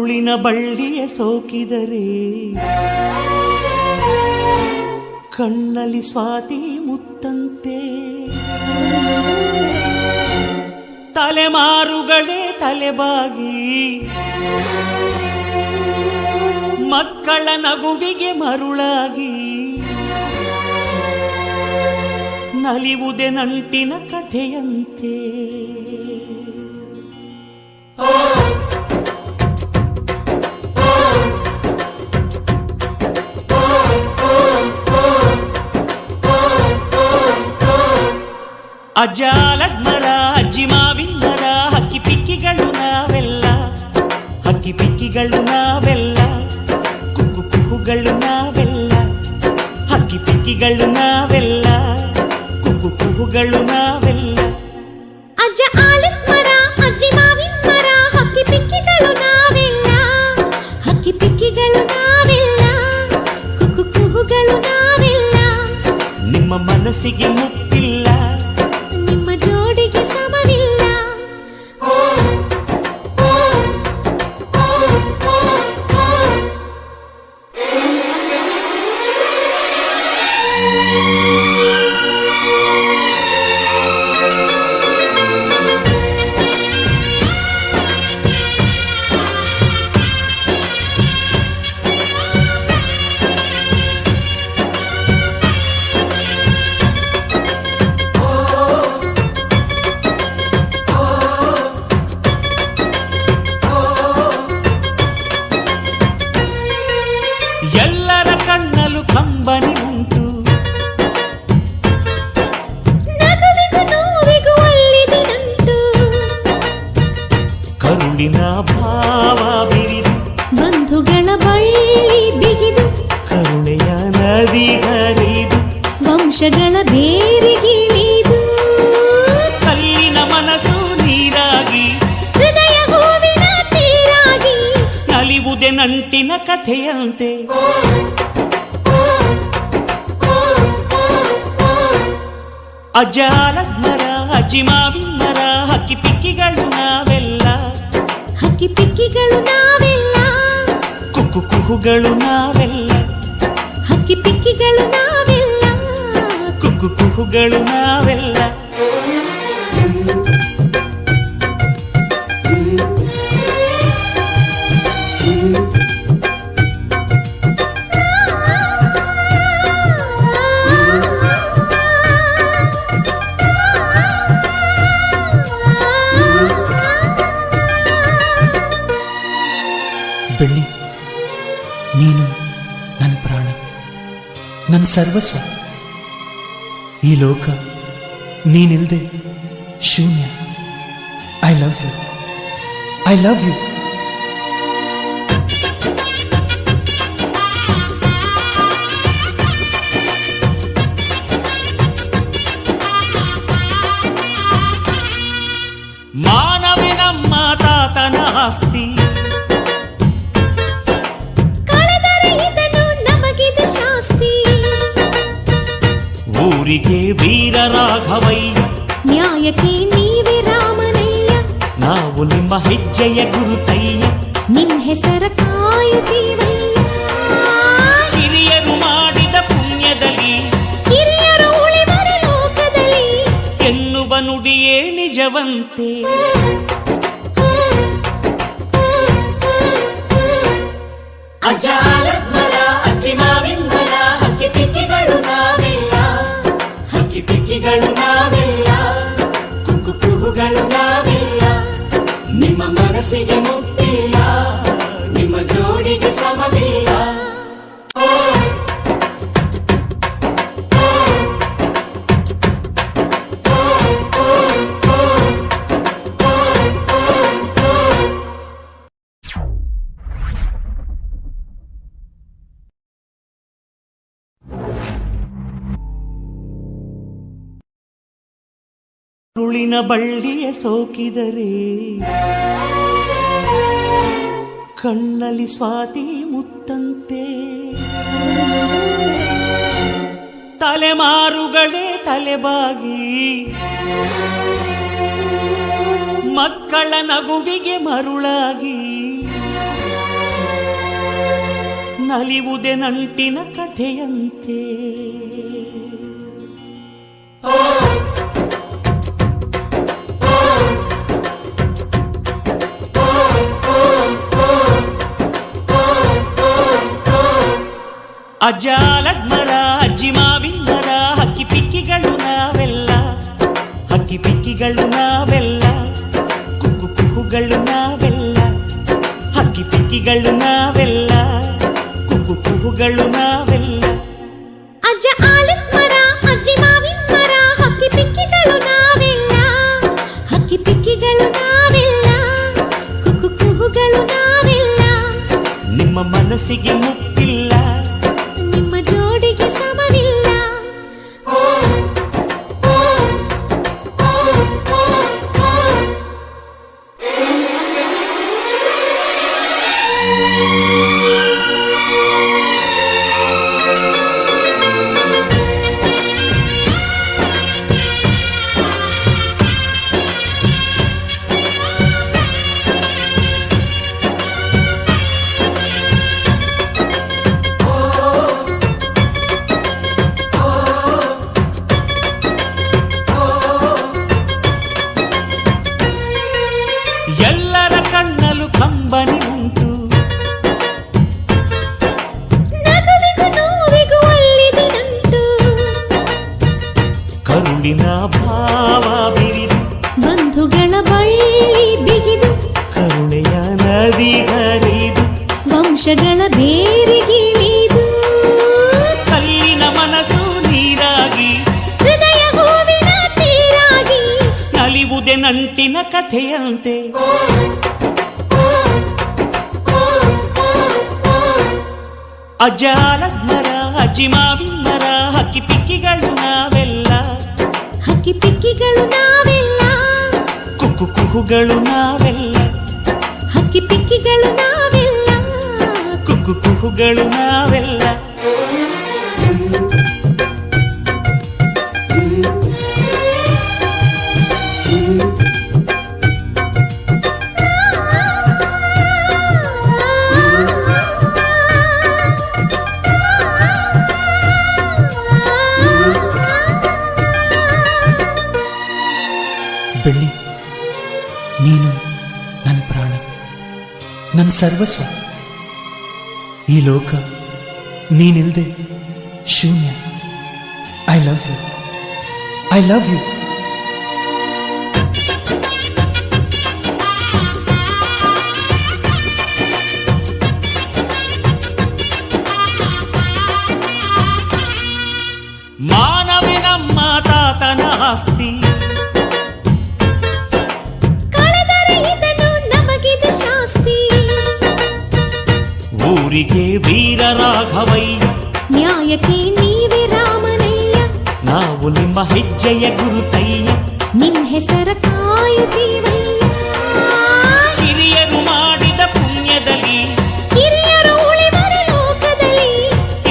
ಕರುಳಿನ ಬಳ್ಳಿಯ ಸೋಕಿದರೆ ಕಣ್ಣಲ್ಲಿ ಸ್ವಾತಿ ಮುತ್ತಂತೆ, ತಲೆಮಾರುಗಳೇ ತಲೆಬಾಗಿ ಮಕ್ಕಳ ನಗುವಿಗೆ ಮರುಳಾಗಿ ನಲಿವುದೆ ನಂಟಿನ ಕಥೆಯಂತೆ. ಅಜ್ಜಾಲದ ಮರ, ಅಜ್ಜಿ ಮಾವಿನ ಮರ, ಹಕ್ಕಿ ಪಿಕ್ಕಿಗಳು ನಾವೆಲ್ಲ, ಹಕ್ಕಿ ಪಿಕ್ಕಿಗಳು ನಾವೆಲ್ಲ, ಕುಕ್ಕು ಕುಹುಗಳು ನಾವೆಲ್ಲ, ಹಕ್ಕಿ ಪಿಕ್ಕಿಗಳು ನಾವೆಲ್ಲ, ಕುಕ್ಕು ಕುಹುಗಳು ನಾವೆಲ್ಲ. ಅಜ್ಜ ಆಲದ ಮರ, ಅಜ್ಜಿ ಮಾವಿನ ಮರ, ಹಕ್ಕಿ ಪಿಕ್ಕಿಗಳು ನಾವೆಲ್ಲ, ಹಕ್ಕಿ ಪಿಕ್ಕಿಗಳು ನಾವೆಲ್ಲ, ಕುಕ್ಕು ಕುಹುಗಳು ನಾವೆಲ್ಲ. ನಿಮ್ಮ ಮನಸ್ಸಿಗೆ ಮುತ್ತಿಲ್ಲ, ನಿಮ್ಮ ಜೋಡಿಗೆ ಸಮವಿಲ್ಲ. ಎಲ್ಲರ ಕಣ್ಣಲು ಕಂಬನಿ ಉಂಟು, ನಗುವಿಗೂ ನೋವಿಗೂ ಅಲ್ಲಿದೆ ನಂಟು, ಕರುಳಿನ ಭಾವ ಬಿರಿದು ಬಂಧುಗಳ ಬಳ್ಳಿ ಬಿಗಿದು, ಕರುಣೆಯ ನದಿ ಹರಿದು ವಂಶಗಳ ಬೇರಿಗಿಳಿದು, ಕಲ್ಲಿನ ಮನಸ್ಸು ನೀರಾಗಿ ಹೃದಯ ಹೂವಿನ ತೀರಾಗಿ ನಲಿವುದೆ ನಂಟಿನ ಕಥೆಯಂತೆ. ಅಜ್ಜಾಲದ ಮರ, ಅಜ್ಜಿ ಮಾವಿನ ಮರ, ಹಕ್ಕಿ ಪಿಕ್ಕಿಗಳು ನಾವೆಲ್ಲ, ಹಕ್ಕಿ ಪಿಕ್ಕಿಗಳು ನಾವೆಲ್ಲ, ಕುಕ್ಕು ಕುಹುಗಳು ನಾವೆಲ್ಲ, ಹಕ್ಕಿ ಪಿಕ್ಕಿಗಳು ನಾವೆಲ್ಲ, ಕುಕ್ಕು ಕುಹುಗಳು ನಾವೆಲ್ಲ. ಬೆಳ್ಳಿ, ನೀನು ನನ್ನ ಪ್ರಾಣ, ನನ್ನ ಸರ್ವಸ್ವ. ಈ ಲೋಕ ನೀನಿಲ್ದೆ ಶೂನ್ಯ. I love you, I love you. Manavi ನಮ್ಮ ತಾತನ ಆಸ್ತಿ, ಕಳೆದರೆ ಇದನ್ನು ನಮಗಿದು ಶಾಸ್ತಿ. ಊರಿಗೆ ವೀರ ರಾಘವಯ್ಯ, ನ್ಯಾಯಕ್ಕೆ ನೀವೇ ರಾಮನಯ್ಯ, ನಾವು ನಿಮ್ಮ ಹೆಜ್ಜೆಯ ಗುರುತಯ್ಯ. ನಿನ್ ಹೆಸರ ಕಾಯುತ್ತೀವಯ್ಯ. ಹಿರಿಯರು ಮಾಡಿದ ಪುಣ್ಯದಲ್ಲಿ, ಹಿರಿಯರು ಉಳಿದರು ಲೋಕದಲ್ಲಿ, ಎನ್ನುವ ನುಡಿಯೇ ನಿಜವಂತೆ. ಅಜ್ಜಾಲದ ಮರ, ಅಜ್ಜಿ ಮಾವಿನ ಮರ, ಹಕ್ಕಿ ಪಿಕ್ಕಿಗಳು ನಾವೆಲ್ಲ, ಹಕ್ಕಿ ಪಿಕ್ಕಿಗಳು ನಾವೆಲ್ಲ, ಕುಕ್ಕು ಕುಹುಗಳು ನಾವೆಲ್ಲ. ನಿಮ್ಮ ಮನಸ್ಸಿಗೆ ಮುತ್ತಿಲ್ಲ, ನಿಮ್ಮ ಜೋಡಿಗೆ ಸಮವಿಲ್ಲ. ಕರುಳಿನ ಬಳ್ಳಿಯ ಸೋಕಿದರೆ ಕಣ್ಣಲ್ಲಿ ಸ್ವಾತಿ ಮುತ್ತಂತೆ, ತಲೆಮಾರುಗಳೇ ತಲೆಬಾಗಿ ಮಕ್ಕಳ ನಗುವಿಗೆ ಮರುಳಾಗಿ ನಲಿವುದೆ ನಂಟಿನ ಕಥೆಯಂತೆ. ಅಜ್ಜ ಆಲದ ಮರ, ಅಜ್ಜಿ ಮಾವಿನ ಮರ, ಹಕ್ಕಿ ಪಿಕ್ಕಿಗಳು ನಾವೆಲ್ಲ, ಹಕ್ಕಿ ಪಿಕ್ಕಿಗಳು ನಾವೆಲ್ಲ, ಕುಕ್ಕು ಕುಹುಗಳು ನಾವೆಲ್ಲ, ಹಕ್ಕಿ ಪಿಕ್ಕಿಗಳು ನಾವೆಲ್ಲ, ಕುಕ್ಕು ಕುಹುಗಳು ನಾವೆಲ್ಲ. ಅಜ್ಜ ಆಲದ ಮರ, ಅಜ್ಜಿ ಮಾವಿನ ಮರ, ಹಕ್ಕಿ ಪಿಕ್ಕಿಗಳು ನಾವೆಲ್ಲ, ಹಕ್ಕಿ ಪಿಕ್ಕಿಗಳು ನಾವೆಲ್ಲ, ಕುಕ್ಕು ಕುಹುಗಳು ನಾವೆಲ್ಲ. ನಿಮ್ಮ ಮನಸ್ಸಿಗೆ ಮುಟ್ಟಿಲ್ಲ, ನಿಮ್ಮ ಜೋಡಿಗೆ ಸಮವಿಲ್ಲ. ಎಲ್ಲರ ಕಣ್ಣಲು ಕಂಬನಿ ಉಂಟು, ನಗುವಿಗೂ ನೋವಿಗೂ ಅಲ್ಲಿದೆ ನಂಟು, ಕರುಳಿನ ಭಾವ ಬಿರಿದು, ಬಂಧುಗಳ ಬಳ್ಳಿ ಬಿಗಿದು, ಕರುಣೆಯ ನದಿ ಹರಿದು, ವಂಶಗಳ ಬೇರಿಗಿಳಿದು, ಕಲ್ಲಿನ ಮನಸ್ಸು ನೀರಾಗಿ, ಹೃದಯ ಹೂವಿನ ತೀರಾಗಿ, ನಲಿವುದೆ ನಂಟಿನ ಕಥೆಯಂತೆ. ಅಜ್ಜ ಆಲದ ಮರ, ಅಜ್ಜಿ ಮಾವಿನ ಮರ, ಹಕ್ಕಿ ಪಿಕ್ಕಿಗಳು ನಾವೆಲ್ಲ, ಹಕ್ಕಿ ಪಿಕ್ಕಿಗಳು ನಾವೆಲ್ಲ, ಕುಕ್ಕು ಕುಹುಗಳು ನಾವೆಲ್ಲ, ಹಕ್ಕಿ ಪಿಕ್ಕಿಗಳು ನಾವೆಲ್ಲ. ಕುಕ್ಕು ಕುಹುಗಳು ನಾವೆಲ್ಲ. ಬೆಳ್ಳಿ, ನೀನು ನನ್ನ ಪ್ರಾಣ, ನನ್ನ ಸರ್ವಸ್ವ. ಈ ಲೋಕ ನೀನಿಲ್ದೆ ಶೂನ್ಯ. I love you, I love you. ಮಾನವೇ ನಮ್ಮ ತಾತನ ಆಸ್ತಿ, ಕಳೆದರೆ ಇದನ್ನು ನಮಗಿದೆ ಶಾಸ್ತಿ. ಊರಿಗೆ ವೀರ ರಾಘವಯ್ಯ, ನ್ಯಾಯಕ್ಕೆ ನೀವೇ ರಾಮನಯ್ಯ, ನಾವು ನಿಮ್ಮ ಹೆಜ್ಜೆಯ ಗುರುತಯ್ಯ. ನಿನ್ ಹೆಸರ ಕಾಯುತ್ತೀವಯ್ಯ. ಹಿರಿಯರು ಮಾಡಿದ ಪುಣ್ಯದಲ್ಲಿ, ಹಿರಿಯರು ಉಳಿವರು ಲೋಕದಲ್ಲಿ,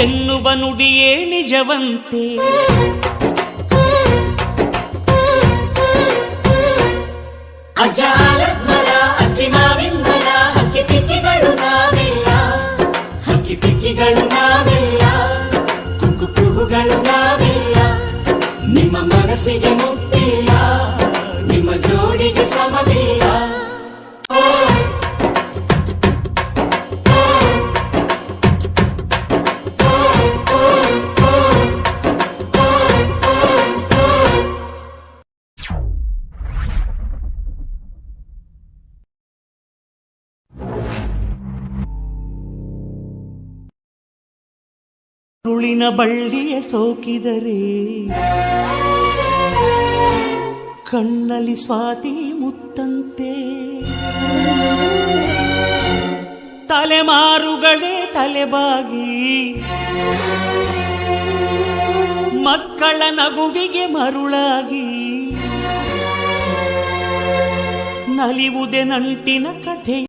ಎನ್ನುವ ನುಡಿಯೇ ನಿಜವಂತೆ. ಅಜ್ಜ ಆಲದ ಮರ, ಅಜ್ಜಿ ಮಾವಿನ ಮರ, ಹಕ್ಕಿ ಪಿಕ್ಕಿಗಳು ನಾವೆಲ್ಲ, ಹಕ್ಕಿ ಪಿಕ್ಕಿಗಳು ನಾವೆಲ್ಲ, ಕುಕ್ಕು ಕುಹುಗಳು ನಾವೆಲ್ಲ. ನಿಮ್ಮ ಮನಸ್ಸಿಗೆ ಮುಟ್ಟಿಲ್ಲ, ನಿಮ್ಮ ಜೋಡಿಗೆ ಸಮವಿಲ್ಲ. ಕರುಳಿನ ಬಳ್ಳಿಯ ಸೋಕಿದರೆ ಕಣ್ಣಲ್ಲಿ ಸ್ವಾತಿ ಮುತ್ತಂತೆ, ತಲೆಮಾರುಗಳೇ ತಲೆಬಾಗಿ ಮಕ್ಕಳ ನಗುವಿಗೆ ಮರುಳಾಗಿ, ನಲಿವುದೆ ನಂಟಿನ ಕಥೆ.